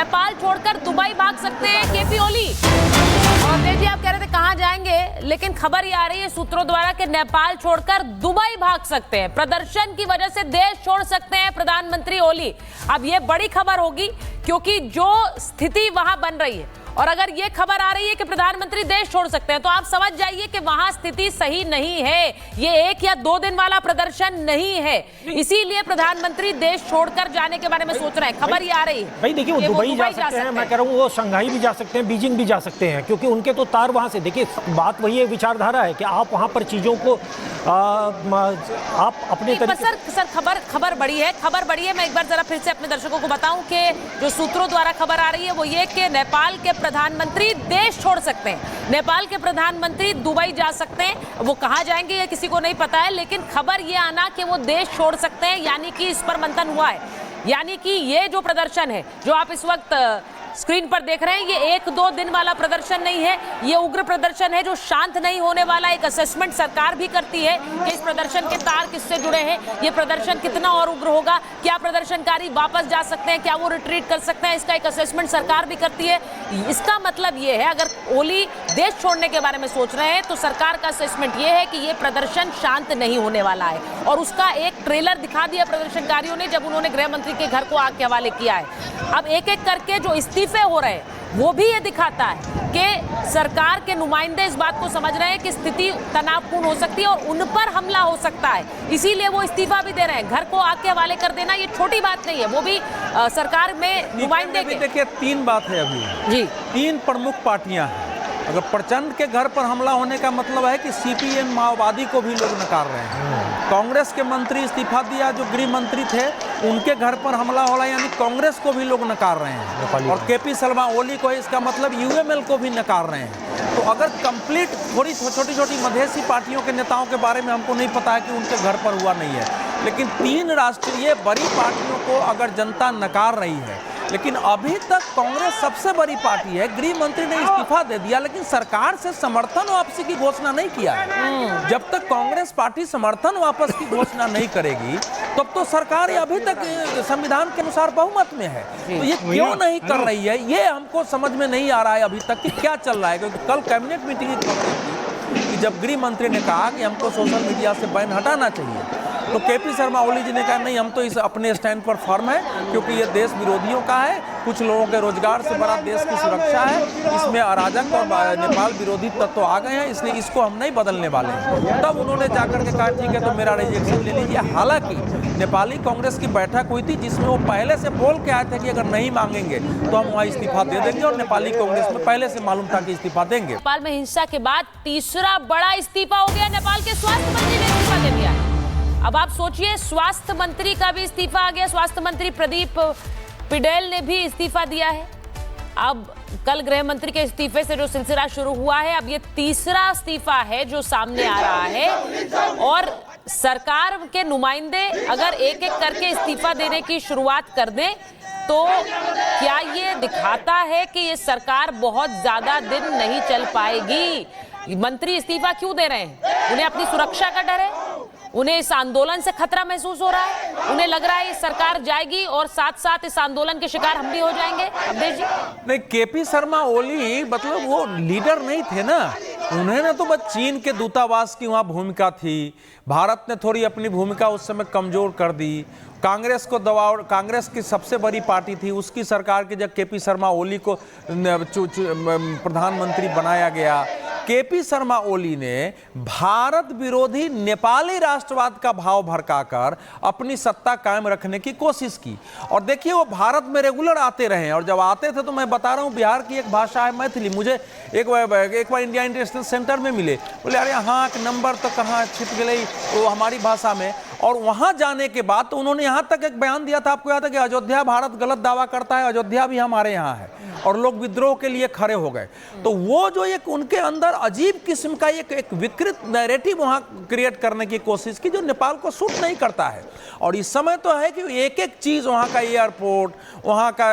नेपाल छोड़कर दुबई भाग सकते हैं केपी ओली। और देखिए, आप कह रहे थे कहां जाएंगे, लेकिन खबर ये आ रही है सूत्रों द्वारा कि नेपाल छोड़कर दुबई भाग सकते हैं, प्रदर्शन की वजह से देश छोड़ सकते हैं प्रधानमंत्री ओली। अब ये बड़ी खबर होगी क्योंकि जो स्थिति वहां बन रही है, और अगर ये खबर आ रही है कि प्रधानमंत्री देश छोड़ सकते हैं, तो आप समझ जाइए कि वहां स्थिति सही नहीं है। ये 1 या 2 दिन वाला प्रदर्शन नहीं है, इसीलिए प्रधानमंत्री देश छोड़कर जाने के बारे में सोच रहे हैं। खबर ये आ रही है भाई देखिए, वो दुबई जा सकते हैं, मैं कह रहा हूँ वो शंघाई भी जा सकते हैं, बीजिंग भी जा सकते हैं, क्योंकि उनके तो तार वहां से। देखिए, बात वही है, विचारधारा है कि आप वहां पर चीजों को आप अपने तरीके। सर खबर बड़ी है। मैं एक बार जरा फिर से अपने दर्शकों को बताऊं कि जो सूत्रों द्वारा खबर आ रही है वो ये कि नेपाल के प्रधानमंत्री देश छोड़ सकते हैं। नेपाल के प्रधानमंत्री दुबई जा सकते हैं, वो कहां जाएंगे ये किसी को नहीं पता है, लेकिन खबर ये आना कि वो देश छोड़ सकते हैं, यानी कि इस पर मंथन हुआ है। यानी कि ये जो प्रदर्शन है जो आप इस वक्त स्क्रीन पर देख रहे हैं, ये 1-2 दिन वाला प्रदर्शन नहीं है, ये उग्र प्रदर्शन है जो शांत नहीं होने वाला। एक असेसमेंट सरकार भी करती है कि इस प्रदर्शन के तार किससे जुड़े हैं, ये प्रदर्शन कितना और उग्र होगा, क्या प्रदर्शनकारी वापस जा सकते हैं, क्या वो रिट्रीट कर सकते हैं, इसका एक असेसमेंट सरकार भी करती है। इसका मतलब ये है, अगर ओली देश छोड़ने के बारे में सोच रहे हैं तो सरकार का असेसमेंट ये है कि ये प्रदर्शन शांत नहीं होने वाला है, और उसका एक ट्रेलर दिखा दिया प्रदर्शनकारियों ने जब उन्होंने गृह मंत्री के घर को आग के हवाले किया है। अब एक एक करके जो इस्तीफे हो रहे हैं वो भी ये दिखाता है कि सरकार के नुमाइंदे इस बात को समझ रहे हैं कि स्थिति तनावपूर्ण हो सकती है और उन पर हमला हो सकता है, इसीलिए वो इस्तीफा भी दे रहे हैं। घर को आग के हवाले कर देना ये छोटी बात नहीं है, वो भी सरकार में नुमाइंदे के। देखिए, 3 बात है अभी जी, 3 प्रमुख पार्टियां हैं। अगर प्रचंड के घर पर हमला होने का मतलब है कि सीपीएम माओवादी को भी लोग नकार रहे हैं। कांग्रेस के मंत्री इस्तीफा दिया, जो गृह मंत्री थे, उनके घर पर हमला हो रहा है, यानी कांग्रेस को भी लोग नकार रहे हैं। और केपी शर्मा ओली को, इसका मतलब यूएमएल को भी नकार रहे हैं। तो अगर कंप्लीट थोड़ी छोटी छोटी मधेसी पार्टियों के नेताओं के बारे में हमको नहीं पता है कि उनके घर पर हुआ नहीं है, लेकिन 3 राष्ट्रीय बड़ी पार्टियों को अगर जनता नकार रही है, लेकिन अभी तक कांग्रेस सबसे बड़ी पार्टी है, गृह मंत्री ने इस्तीफा दे दिया, लेकिन सरकार से समर्थन वापसी की घोषणा नहीं किया है। जब तक कांग्रेस पार्टी समर्थन वापस की घोषणा नहीं करेगी तब तो सरकार अभी तक संविधान के अनुसार बहुमत में है, तो ये क्यों नहीं कर रही है, ये हमको समझ में नहीं आ रहा है अभी तक कि क्या चल रहा है। क्योंकि कल कैबिनेट मीटिंग की खबर थी कि जब गृह मंत्री ने कहा कि हमको सोशल मीडिया से बैन हटाना चाहिए, तो केपी शर्मा ओली जी ने कहा नहीं, हम तो इस अपने स्टैंड पर फर्म है, क्योंकि ये देश विरोधियों का है, कुछ लोगों के रोजगार से बड़ा देश की सुरक्षा है, इसमें अराजक और नेपाल विरोधी तत्व आ गए हैं, इसलिए इसको हम नहीं बदलने वाले हैं। तब उन्होंने जाकर के कहा ठीक है, तो मेरा रिजेक्शन ले लीजिए। हालांकि नेपाली कांग्रेस की बैठक हुई थी जिसमें वो पहले से बोल के आए थे कि अगर नहीं मांगेंगे तो हम वहाँ इस्तीफा दे देंगे, और नेपाली कांग्रेस में पहले से मालूम था कि इस्तीफा देंगे। नेपाल में हिंसा के बाद तीसरा बड़ा इस्तीफा हो गया, नेपाल के स्वास्थ्य मंत्री ने इस्तीफा दे दिया। अब आप सोचिए, स्वास्थ्य मंत्री का भी इस्तीफा आ गया, स्वास्थ्य मंत्री प्रदीप पटेल ने भी इस्तीफा दिया है। अब कल गृह मंत्री के इस्तीफे से जो सिलसिला शुरू हुआ है, अब ये तीसरा इस्तीफा है जो सामने आ रहा है, और सरकार के नुमाइंदे अगर एक एक करके इस्तीफा देने की शुरुआत कर दें तो क्या ये दिखाता है कि ये सरकार बहुत ज्यादा दिन नहीं चल पाएगी। मंत्री इस्तीफा क्यों दे रहे हैं? उन्हें अपनी सुरक्षा का डर है, उन्हें इस आंदोलन से खतरा महसूस हो रहा है, उन्हें लग रहा है सरकार जाएगी और साथ साथ इस आंदोलन के शिकार हम भी हो जाएंगे। अवधेश जी, नहीं, केपी शर्मा ओली मतलब वो लीडर नहीं थे ना, उन्होंने तो बस चीन के दूतावास की वहाँ भूमिका थी, भारत ने थोड़ी अपनी भूमिका उस समय कमजोर कर दी, कांग्रेस को दबाव, कांग्रेस की सबसे बड़ी पार्टी थी, उसकी सरकार के जब केपी शर्मा ओली को प्रधानमंत्री बनाया गया, केपी शर्मा ओली ने भारत विरोधी नेपाली राष्ट्रवाद का भाव भड़काकर अपनी सत्ता कायम रखने की कोशिश की। और देखिए, वो भारत में रेगुलर आते रहे, और जब आते थे तो मैं बता रहा हूँ, बिहार की एक भाषा है मैथिली, मुझे एक बार इंडिया इंटरनेशनल सेंटर में मिले, बोले अरे हाँ, एक नंबर तो कहाँ छिप गई वो हमारी भाषा में। और वहां जाने के बाद तो उन्होंने यहां तक एक बयान दिया था, आपको याद है कि अयोध्या भारत गलत दावा करता है, अयोध्या भी हमारे यहाँ है, और लोग विद्रोह के लिए खड़े हो गए। तो वो जो एक उनके अंदर अजीब किस्म का एक विकृत नैरेटिव वहां क्रिएट करने की कोशिश की, जो नेपाल को सूट नहीं करता है। और इस समय तो है कि एक एक चीज, वहां का एयरपोर्ट, वहां का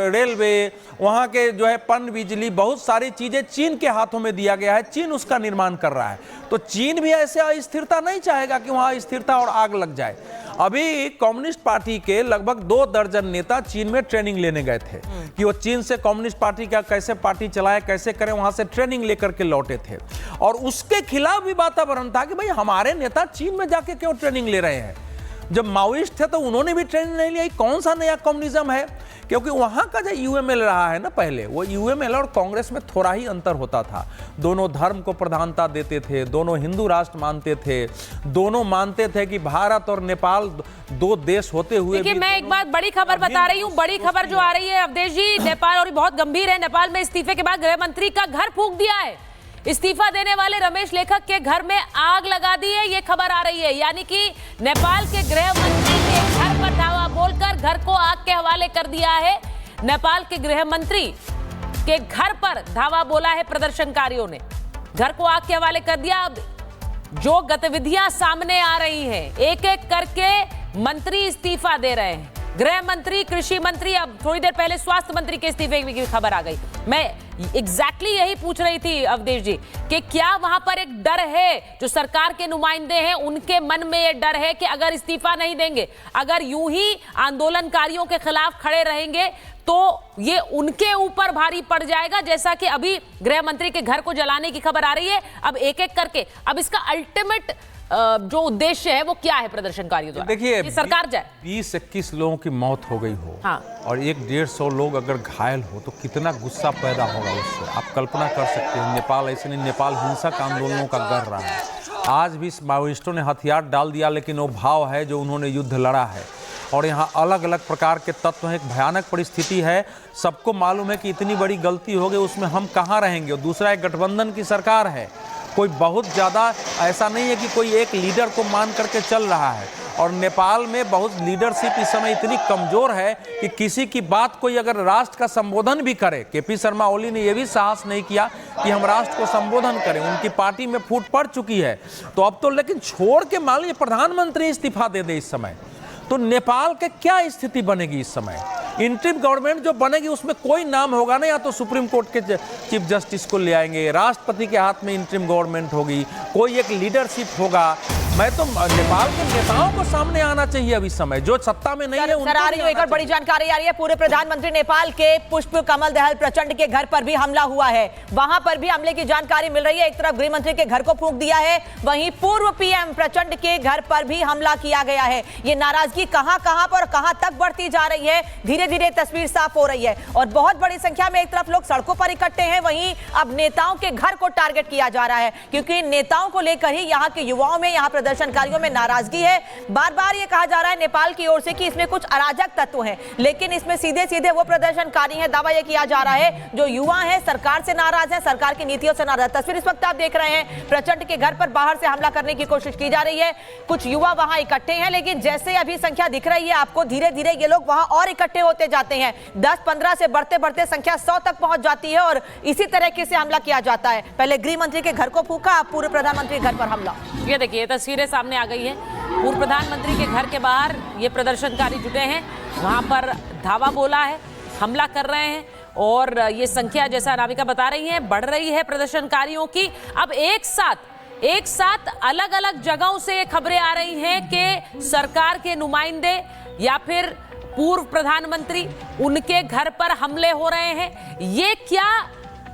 रेलवे, वहां के जो है पन बिजली, बहुत सारी चीजें चीन के हाथों में दिया गया है, चीन उसका निर्माण कर रहा है। तो चीन भी ऐसे अस्थिरता नहीं चाहेगा कि वहां स्थिरता और आगे आग लग जाए। अभी कम्युनिस्ट पार्टी के लगभग 2 दर्जन नेता चीन में ट्रेनिंग लेने गए थे कि वो चीन से कम्युनिस्ट पार्टी का कैसे पार्टी चलाए, कैसे करें, वहां से ट्रेनिंग लेकर के लौटे थे। और उसके खिलाफ भी वातावरण था कि भाई हमारे नेता चीन में जाके क्यों ट्रेनिंग ले रहे हैं। जब माओइस्ट थे तो उन्होंने भी ट्रेनिंग नहीं लिया, कौन सा नया कम्युनिज्म है। क्योंकि वहां का जो यूएमएल रहा है ना पहले, वो यूएमएल और कांग्रेस में थोड़ा ही अंतर होता था। दोनों धर्म को प्रधानता देते थे, दोनों हिंदू राष्ट्र मानते थे, दोनों मानते थे कि भारत और नेपाल 2 देश होते हुए। देखिए मैं एक बात बड़ी खबर बता रही हूँ, बड़ी खबर जो आ रही है अवधेश जी, नेपाल और बहुत गंभीर है। नेपाल में इस्तीफे के बाद गृह मंत्री का घर फूंक दिया है। इस्तीफा देने वाले रमेश लेखक के घर में आग लगा दी है, ये खबर आ रही है। यानी कि नेपाल के गृह मंत्री के घर पर धावा बोलकर घर को आग के हवाले कर दिया है। नेपाल के गृह मंत्री के घर पर धावा बोला है प्रदर्शनकारियों ने, घर को आग के हवाले कर दिया। अब जो गतिविधियां सामने आ रही हैं, एक एक करके मंत्री इस्तीफा दे रहे हैं। गृह मंत्री, कृषि मंत्री, अब थोड़ी देर पहले स्वास्थ्य मंत्री के इस्तीफे की खबर आ गई। मैं एग्जैक्टली यही पूछ रही थी अवधेश जी कि क्या वहां पर एक डर है, जो सरकार के नुमाइंदे हैं उनके मन में ये डर है कि अगर इस्तीफा नहीं देंगे, अगर यूं ही आंदोलनकारियों के खिलाफ खड़े रहेंगे तो ये उनके ऊपर भारी पड़ जाएगा, जैसा कि अभी गृह मंत्री के घर को जलाने की खबर आ रही है। अब एक एक करके, अब इसका अल्टीमेट जो उद्देश्य है वो क्या है प्रदर्शनकारियों द्वारा? देखिए सरकार जाए, 20-21 लोगों की मौत हो गई हो, हाँ, और 100-150 लोग अगर घायल हो तो कितना गुस्सा पैदा होगा उससे, आप कल्पना कर सकते हैं। नेपाल ऐसे नहीं, नेपाल हिंसक आंदोलनों का गढ़ रहा है। आज भी माओइस्टों ने हथियार डाल दिया, लेकिन वो भाव है जो उन्होंने युद्ध लड़ा है। और यहाँ अलग अलग प्रकार के तत्व हैं, एक भयानक परिस्थिति है। सबको मालूम है कि इतनी बड़ी गलती हो गई, उसमें हम कहाँ रहेंगे। और दूसरा, एक गठबंधन की सरकार है, कोई बहुत ज़्यादा ऐसा नहीं है कि कोई एक लीडर को मान करके चल रहा है। और नेपाल में बहुत लीडरशिप इस समय इतनी कमज़ोर है कि किसी की बात कोई अगर राष्ट्र का संबोधन भी करे, केपी शर्मा ओली ने यह भी साहस नहीं किया कि हम राष्ट्र को संबोधन करें, उनकी पार्टी में फूट पड़ चुकी है। तो अब तो लेकिन छोड़ के मान लीजिए प्रधानमंत्री इस्तीफा दे दे इस समय, तो नेपाल के क्या स्थिति बनेगी इस समय। इंटरिम गवर्नमेंट जो बनेगी उसमें कोई नाम होगा ना, या तो सुप्रीम कोर्ट के चीफ जस्टिस को ले आएंगे, राष्ट्रपति के हाथ में इंटरिम गवर्नमेंट होगी, कोई एक लीडरशिप होगा। मैं तो नेपाल के नेताओं को सामने आना चाहिए अभी समय, जो सत्ता में नहीं है। सर आ रही है एक और बड़ी जानकारी आ रही है, पूर्व प्रधानमंत्री नेपाल के पुष्प कमल दहल प्रचंड के घर पर भी हमला हुआ है। वहां पर भी हमले की जानकारी मिल रही है। एक तरफ गृह मंत्री के घर को फूंक दिया है, वहीं पूर्व पीएम प्रचंड के घर पर भी हमला किया गया है। ये नाराजगी कहां पर कहां तक बढ़ती जा रही है, धीरे धीरे तस्वीर साफ हो रही है। और बहुत बड़ी संख्या में एक तरफ लोग सड़कों पर इकट्ठे हैं, वहीं अब नेताओं के घर को टारगेट किया जा रहा है, क्योंकि नेताओं को लेकर ही यहाँ के युवाओं में, यहाँ प्रदर्शनकारियों में नाराजगी है। बार बार ये कहा जा रहा है नेपाल की ओर से कि इसमें कुछ अराजक तत्व हैं, लेकिन इसमें सीधे सीधे वो प्रदर्शनकारी हैं। दावा यह किया जा रहा है जो युवा हैं सरकार से नाराज हैं, सरकार की नीतियों से नाराज। तस्वीर इस वक्त आप देख रहे हैं, प्रचंड के घर पर बाहर से हमला करने की कोशिश की जा रही है। कुछ युवा वहां इकट्ठे हैं, लेकिन जैसे अभी संख्या दिख रही है आपको, धीरे धीरे ये लोग वहां और इकट्ठे होते जाते हैं। 10-15 से बढ़ते बढ़ते संख्या 100 तक पहुंच जाती है और इसी तरीके से हमला किया जाता है। पहले गृह मंत्री के घर को फूंका, अब पूर्व प्रधानमंत्री के घर पर हमला। ये देखिए तस्वीरें सामने आ गई है, पूर्व प्रधानमंत्री के घर के बाहर ये प्रदर्शनकारी जुटे हैं, वहां पर धावा बोला है, हमला कर रहे हैं। और ये संख्या जैसा नाविका बता रही है बढ़ रही है प्रदर्शनकारियों की। अब एक साथ अलग अलग जगहों से ये खबरें आ रही हैं कि सरकार के नुमाइंदे या फिर पूर्व प्रधानमंत्री, उनके घर पर हमले हो रहे हैं। ये क्या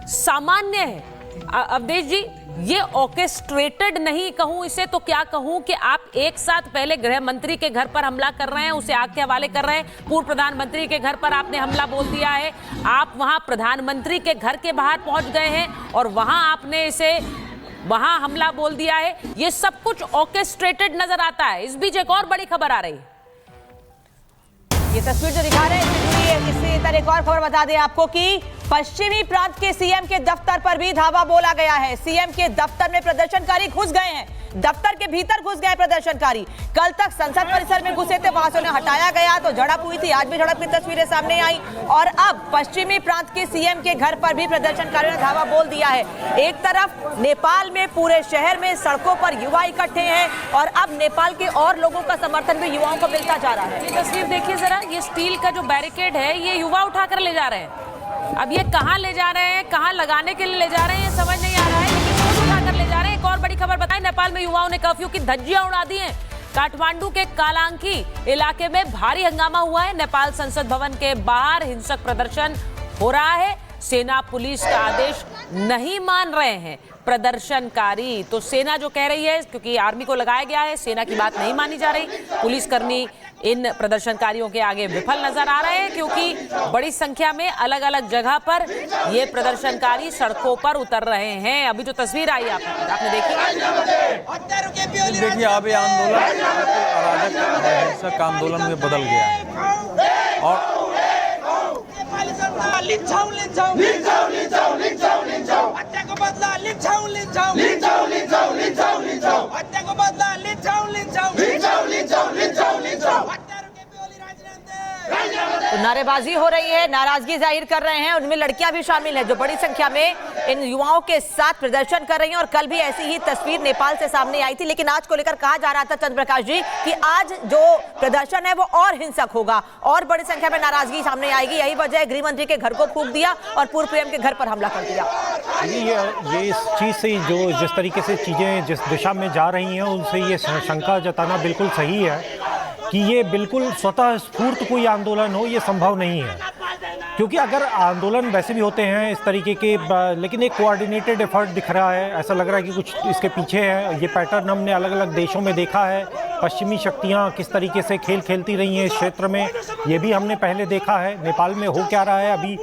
सामान्य है अवधेश जी? ये ऑर्केस्ट्रेटेड नहीं कहूं इसे तो क्या कहूं कि आप एक साथ पहले गृह मंत्री के घर पर हमला कर रहे हैं, उसे आग के हवाले कर रहे हैं, पूर्व प्रधानमंत्री के घर पर आपने हमला बोल दिया है, आप वहां प्रधानमंत्री के घर के बाहर पहुंच गए हैं और वहां आपने इसे वहां हमला बोल दिया है। ये सब कुछ ऑर्केस्ट्रेटेड नजर आता है। इस बीच एक और बड़ी खबर आ रही है, ये तस्वीर जो दिखा रहे हैं, इसी तरह एक और खबर बता दें आपको कि पश्चिमी प्रांत के सीएम के दफ्तर पर भी धावा बोला गया है। सीएम के दफ्तर में प्रदर्शनकारी घुस गए हैं, दफ्तर के भीतर घुस गए प्रदर्शनकारी। कल तक संसद परिसर में घुसे थे, वहां से उन्हें हटाया गया तो झड़प हुई थी, आज भी झड़प की तस्वीरें सामने आई। और अब पश्चिमी प्रांत के सीएम के घर पर भी प्रदर्शनकारियों ने धावा बोल दिया है। एक तरफ नेपाल में पूरे शहर में सड़कों पर युवा इकट्ठे हैं और अब नेपाल के और लोगों का समर्थन भी युवाओं को मिलता जा रहा है। ये तस्वीर देखिए जरा, ये स्टील का जो बैरिकेड है ये युवा उठाकर ले जा रहे हैं। अब ये कहां ले जा रहे हैं, कहां लगाने के लिए ले जा रहे हैं, ये समझ नहीं आ रहा है, लेकिन वो उठाकर ले जा रहे हैं। एक और बड़ी खबर बताएं, नेपाल में युवाओं ने कर्फ्यू की धज्जियां उड़ा दी हैं। काठमांडू के कालांकी इलाके में भारी हंगामा हुआ है। नेपाल संसद भवन के बाहर हिंसक प्रदर्शन हो रहा है। सेना पुलिस का आदेश नहीं मान रहे हैं प्रदर्शनकारी। तो सेना जो कह रही है, क्योंकि आर्मी को लगाया गया है, सेना की बात नहीं मानी जा रही। पुलिसकर्मी इन प्रदर्शनकारियों के आगे विफल नजर आ रहे हैं, क्योंकि बड़ी संख्या में अलग अलग जगह पर ये प्रदर्शनकारी सड़कों पर उतर रहे हैं। अभी जो तस्वीर आई आपने देखी, देखिए अब ये आंदोलन अराजक हिंसक आंदोलन में बदल गया है और तो नारेबाजी हो रही है, नाराजगी जाहिर कर रहे हैं। उनमें लड़कियां भी शामिल हैं जो बड़ी संख्या में इन युवाओं के साथ प्रदर्शन कर रही हैं। और कल भी ऐसी ही तस्वीर नेपाल से सामने आई थी, लेकिन आज को लेकर कहा जा रहा था चंद्र प्रकाश जी कि आज जो प्रदर्शन है वो और हिंसक होगा और बड़ी संख्या में नाराजगी सामने आएगी। यही वजह है गृह मंत्री के घर को फूंक दिया और पूर्व पीएम के घर पर हमला कर दिया। ये इस चीज से जो जिस तरीके से चीजें जिस दिशा में जा रही हैं, उनसे ये शंका जताना बिल्कुल सही है कि ये बिल्कुल स्वतः स्फूर्त कोई आंदोलन हो, ये संभव नहीं है। क्योंकि अगर आंदोलन वैसे भी होते हैं इस तरीके के, लेकिन एक कोऑर्डिनेटेड एफर्ट दिख रहा है। ऐसा लग रहा है कि कुछ इसके पीछे है। ये पैटर्न हमने अलग अलग देशों में देखा है। पश्चिमी शक्तियां किस तरीके से खेल खेलती रही हैं इस क्षेत्र में, ये भी हमने पहले देखा है। नेपाल में हो क्या रहा है अभी